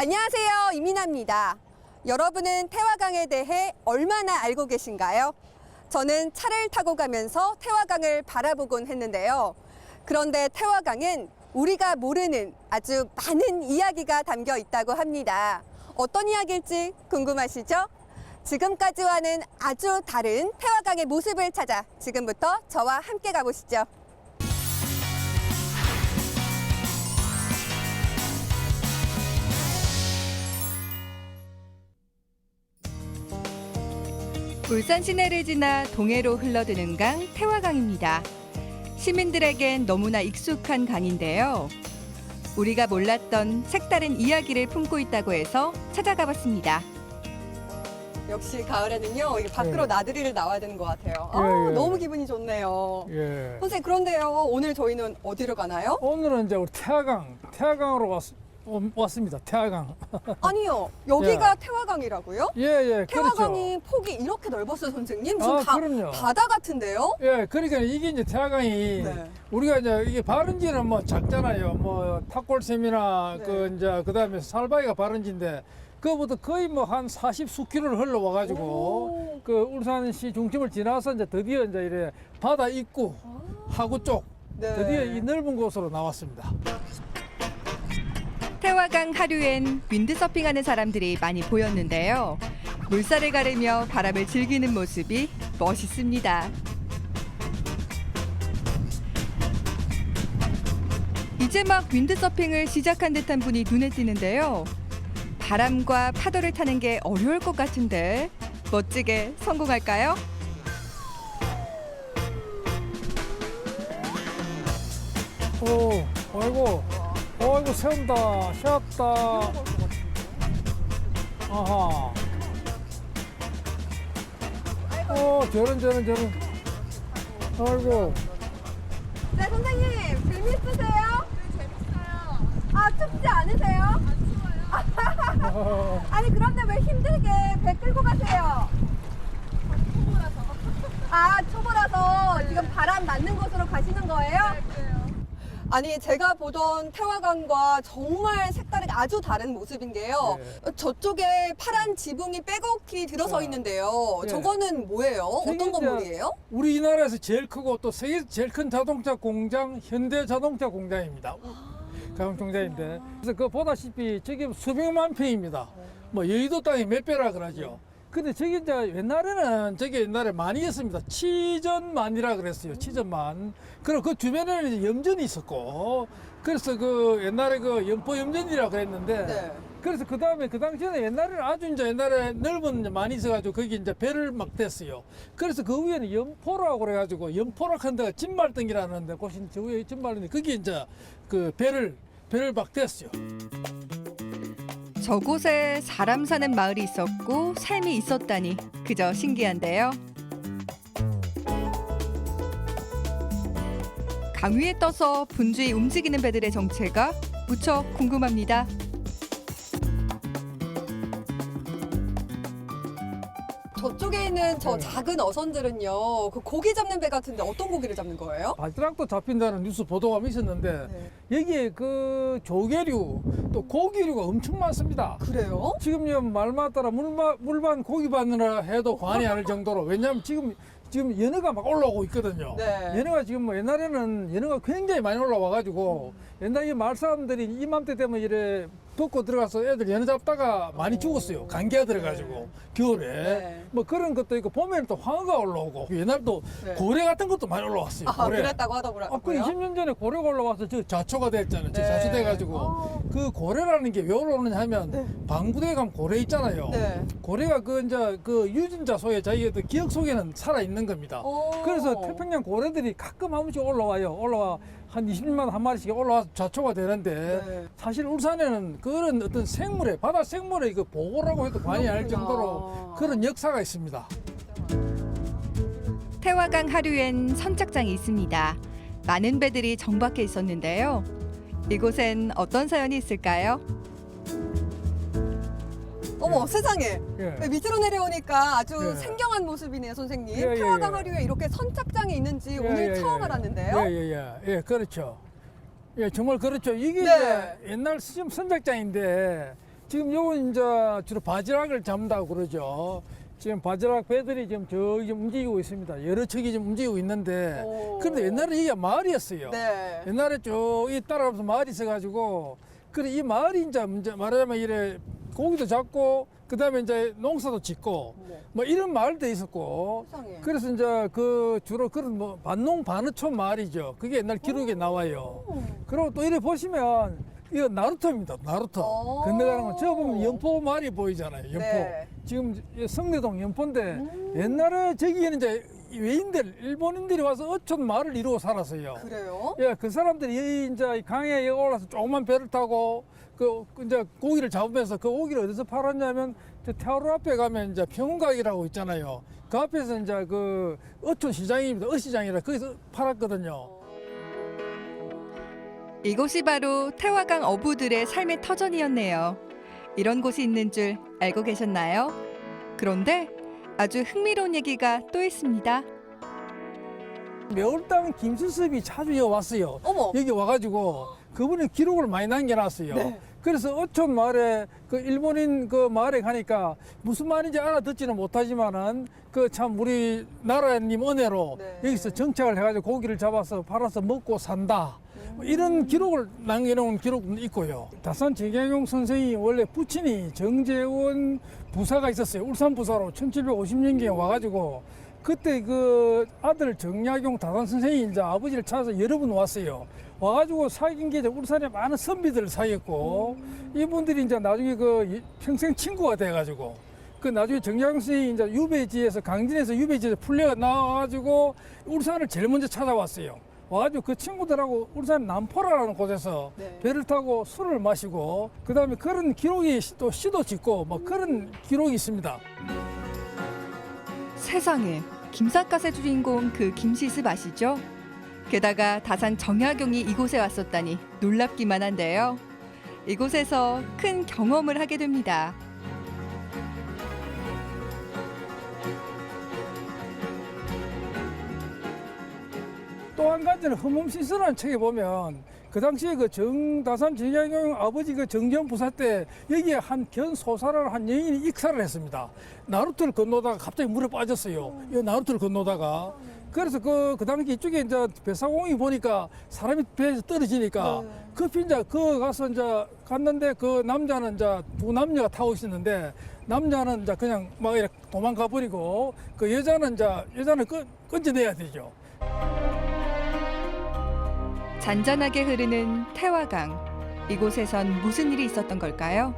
안녕하세요. 이민아입니다. 여러분은 태화강에 대해 얼마나 알고 계신가요? 저는 차를 타고 가면서 태화강을 바라보곤 했는데요. 그런데 태화강은 우리가 모르는 아주 많은 이야기가 담겨 있다고 합니다. 어떤 이야기일지 궁금하시죠? 지금까지와는 아주 다른 태화강의 모습을 찾아 지금부터 저와 함께 가보시죠. 울산 시내를 지나 동해로 흘러드는 강 태화강입니다. 시민들에겐 너무나 익숙한 강인데요. 우리가 몰랐던 색다른 이야기를 품고 있다고 해서 찾아가 봤습니다. 역시 가을에는요, 이게 밖으로 나들이를 나와야 되는 것 같아요. 예. 너무 기분이 좋네요. 예. 선생님, 그런데요, 오늘 저희는 어디로 가나요? 오늘은 이제 우리 태화강으로 왔습니다. 태화강. 아니요, 여기가 태화강이라고요? 예, 태화강이 폭이 이렇게 넓었어요, 선생님? 지금 그럼요. 바다 같은데요? 예, 그러니까 이게 이제 태화강이 네. 우리가 이제 이게 바른지는 뭐 작잖아요. 뭐 탑골샘이나 네. 그다음에 살바위가 바른지인데 그거보다 거의 뭐 한 40수킬로를 흘러와 가지고 오. 그 울산시 중심을 지나서 이제 드디어 이제 이래 바다 입구 하구 쪽 네. 드디어 이 넓은 곳으로 나왔습니다. 태화강 하류엔 윈드서핑하는 사람들이 많이 보였는데요. 물살을 가르며 바람을 즐기는 모습이 멋있습니다. 이제 막 윈드서핑을 시작한 듯한 분이 눈에 띄는데요. 바람과 파도를 타는 게 어려울 것 같은데 멋지게 성공할까요? 아이고 세운다 쉬었다. 아하. 저런. 아이고. 네, 선생님, 재밌으세요? 네, 재밌어요. 아, 춥지 않으세요? 안 추워요. 아니, 그런데 왜 힘들게 배 끌고 가세요? 초보라서. 아, 초보라서 지금 바람 맞는 곳으로 가시는 거예요? 네, 그래요. 아니, 제가 보던 태화강과 정말 색다르게 아주 다른 모습인데요. 네. 저쪽에 파란 지붕이 빼곡히 들어서 자, 있는데요. 네. 저거는 뭐예요? 어떤 저게 이제 건물이에요? 우리나라에서 제일 크고 또 세계에서 제일 큰 자동차 공장 현대자동차 공장입니다. 공장인데 그래서 그 보다시피 저게 수백만 평입니다. 뭐 여의도 땅이 몇 배라 그러죠. 근데 저게 이제 저게 옛날에 만이었습니다. 치전만이라 그랬어요. 치전만. 그리고 그 주변에는 이제 염전이 있었고, 그래서 그 옛날에 그 연포 염전이라 그랬는데, 네. 그래서 그 다음에 그 당시에는 옛날에 넓은 많이 있어가지고 거기 이제 배를 막 댔어요. 그래서 그 위에는 연포라고 그래가지고 연포락 한 데가 진말등이라는데 곳이 저 위에 진말등이 거기 이제 그 배를 막 댔어요. 저곳에 사람 사는 마을이 있었고 삶이 있었다니 그저 신기한데요. 강 위에 떠서 분주히 움직이는 배들의 정체가 무척 궁금합니다. 저쪽에 있는 저 네. 작은 어선들은요, 그 고기 잡는 배 같은데 어떤 고기를 잡는 거예요? 바지락도 잡힌다는 뉴스 보도가 있었는데 여기에 그 조개류 또 고기류가 엄청 많습니다. 그래요? 지금 말 맞따라 물반 고기 받느라 해도 과언이 아닐 정도로 왜냐하면 지금 연어가 막 올라오고 있거든요. 네. 연어가 지금 뭐 옛날에는 연어가 굉장히 많이 올라와가지고 옛날에 마을 사람들이 이맘때 되면 이래 벗고 들어가서 애들 연어 잡다가 많이 죽었어요. 감기가 들어가지고 겨울에 네. 뭐 그런 것도 있고 봄에는 또 황어가 올라오고 옛날도 네. 고래 같은 것도 많이 올라왔어요. 아, 고래. 그랬다고 그 하더라고요. 20년 전에 고래가 올라와서 저 자초가 됐잖아요. 저 네. 자초돼가지고 그 고래라는 게 왜 올라오느냐 하면 방구대에 가면 고래 있잖아요. 네. 고래가 그 유전자 속에 자기의 기억 속에는 살아 있는 겁니다. 그래서 태평양 고래들이 가끔 한 번씩 올라와 한 20년마다 한 마리씩 올라와서 자초가 되는데 네. 사실 울산에는 그런 어떤 바다 생물의 그 보고라고 해도 과언이 아닐 그렇구나. 정도로 그런 역사가 있습니다. 태화강 하류엔 선착장이 있습니다. 많은 배들이 정박해 있었는데요. 이곳엔 어떤 사연이 있을까요? 어머, 세상에. 예. 밑으로 내려오니까 아주 예. 생경한 모습이네요, 선생님. 예, 예, 태화강 예. 하류에 이렇게 선착장이 있는지 오늘 처음 알았는데요. 그렇죠. 예, 정말 그렇죠. 이게 네. 이제 옛날 시험 선착장인데 지금 요건 이제 주로 바지락을 잡는다고 그러죠. 지금 바지락 배들이 지금 저기 움직이고 있습니다. 여러 척이 지금 움직이고 있는데, 그런데 옛날에 이게 마을이었어요. 네. 옛날에 쭉 이 따라가면서 마을이 있어가지고, 그래 이 마을이 이제 말하자면 이래 고기도 잡고, 그 다음에 이제 농사도 짓고, 뭐 이런 마을도 있었고, 세상에. 그래서 이제 그 주로 그런 뭐 반농 반어촌 마을이죠. 그게 옛날 기록에 나와요. 그리고 또 이래 보시면 이거 나루터입니다. 나루터. 오. 건너가는 거. 저 보면 연포 마을이 보이잖아요. 연포. 네. 지금 성내동 연포인데 옛날에 저기에는 이제 외인들, 일본인들이 와서 어촌 마을을 이루고 살았어요. 그래요? 예, 그 사람들이 여기 이제 강에 여기 올라서 조그만 배를 타고 그 이제 고기를 잡으면서 그 고기를 어디서 팔았냐면 저 태화로 앞에 가면 이제 평운각이라고 있잖아요. 그 앞에서 이제 그 어촌 시장입니다. 어시장이라 거기서 팔았거든요. 이곳이 바로 태화강 어부들의 삶의 터전이었네요. 이런 곳이 있는 줄 알고 계셨나요? 그런데 아주 흥미로운 얘기가 또 있습니다. 매월당 김수섭이 자주 여기 왔어요. 어머. 여기 와가지고 그분이 기록을 많이 남겨놨어요. 네. 그래서 어촌 마을에 그 일본인 그 마을에 가니까 무슨 말인지 알아듣지는 못하지만은 그 참 우리 나라님 은혜로 네. 여기서 정착을 해가지고 고기를 잡아서 팔아서 먹고 산다. 뭐 이런 기록을 남겨놓은 기록도 있고요. 다산 정약용 선생이 원래 부친이 정재원 부사가 있었어요. 울산 부사로 1750년경에 와가지고 그때 그 아들 정약용 다산 선생이 이제 아버지를 찾아서 여러 번 왔어요. 와가지고 사귄 게 이제 울산에 많은 선비들을 사귀었고 이분들이 이제 나중에 그 평생 친구가 돼가지고 그 나중에 정약용 선생이 이제 유배지에서 강진에서 유배지에서 풀려 나와가지고 울산을 제일 먼저 찾아왔어요. 와가지고 그 친구들하고 울산 남포라라는 곳에서 네. 배를 타고 술을 마시고 그 다음에 그런 기록이 또 시도 짓고 뭐 그런 기록이 있습니다. 세상에, 김삿갓의 주인공 그 김시습 아시죠? 게다가 다산 정약용이 이곳에 왔었다니 놀랍기만 한데요. 이곳에서 큰 경험을 하게 됩니다. 또 한 가지는 흠음신서라는 책에 보면 그 당시에 그 다산 정약용 아버지 그 정전 부사 때 여기에 한 견소사라는 한 여인이 익사를 했습니다. 나루터를 건너다가 갑자기 물에 빠졌어요. 이 나루터를 건너다가. 그래서 그 당시 이쪽에 이제 배사공이 보니까 사람이 배에서 떨어지니까 급히 이제 그 가서 이제 갔는데 그 남자는 이제 두 남녀가 타고 있었는데 남자는 이제 그냥 막 이렇게 도망가 버리고 그 여자는 건져내야 되죠. 잔잔하게 흐르는 태화강. 이곳에선 무슨 일이 있었던 걸까요?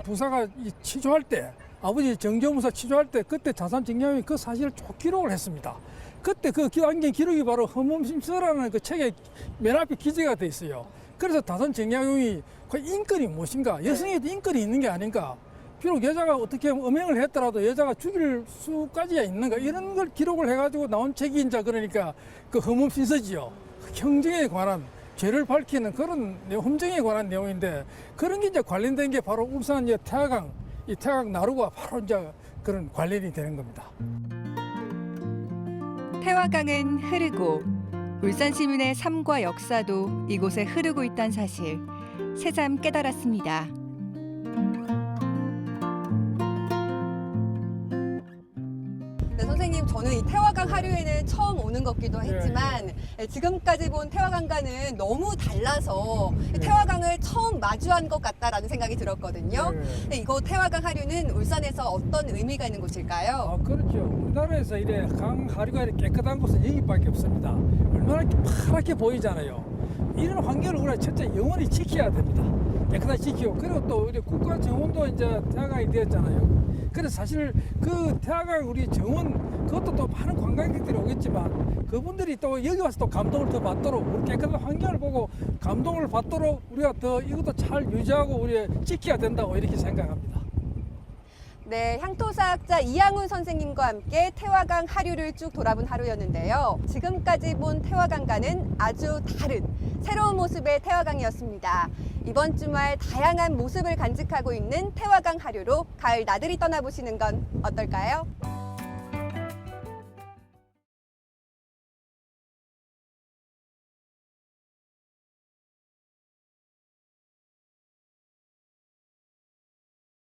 부사가 취조할 때 아버지 정조무사 취조할 때 그때 다산 정약용이 그 사실을 쭉 기록을 했습니다. 그때 그 남긴 기록이 바로 흠음심서라는 그 책에 맨 앞에 기재가 돼 있어요. 그래서 다산 정약용이 그 인권이 무엇인가, 여성에도 인권이 있는 게 아닌가, 비록 여자가 어떻게 음행을 했더라도 여자가 죽일 수까지야 있는가 이런 걸 기록을 해가지고 나온 책이 이제 그러니까 그 흠음심서지요. 형정에 관한 죄를 밝히는 그런 흠정에 관한 내용인데 그런 게 이제 관련된 게 바로 울산 태화강, 이 태화강 나루가 바로 이제 그런 관련이 되는 겁니다. 태화강은 흐르고 울산 시민의 삶과 역사도 이곳에 흐르고 있다는 사실 새삼 깨달았습니다. 네, 선생님, 저는 이 태화강 하류에는 처음 오는 것기도 했지만 지금까지 본 태화강과는 너무 달라서 태화강을 처음 마주한 것 같다라는 생각이 들었거든요. 네, 이곳 태화강 하류는 울산에서 어떤 의미가 있는 곳일까요? 아, 그렇죠. 우리나라에서 이래 강 하류가 이렇게 깨끗한 곳은 여기밖에 없습니다. 얼마나 이렇게 파랗게 보이잖아요. 이런 환경을 우리가 첫째 영원히 지켜야 됩니다. 깨끗하게 지키고 그리고 또 우리 국가 정원도 이제 태화강이 되었잖아요. 그래서 사실 그 태화강 우리 정원 그것도 또 많은 관광객들이 오겠지만 그분들이 또 여기 와서 또 감동을 더 받도록 우리 깨끗한 환경을 보고 감동을 받도록 우리가 더 이것도 잘 유지하고 우리 지켜야 된다고 이렇게 생각합니다. 네, 향토사학자 이양훈 선생님과 함께 태화강 하류를 쭉 돌아본 하루였는데요. 지금까지 본 태화강과는 아주 다른 새로운 모습의 태화강이었습니다. 이번 주말 다양한 모습을 간직하고 있는 태화강 하류로 가을 나들이 떠나보시는 건 어떨까요?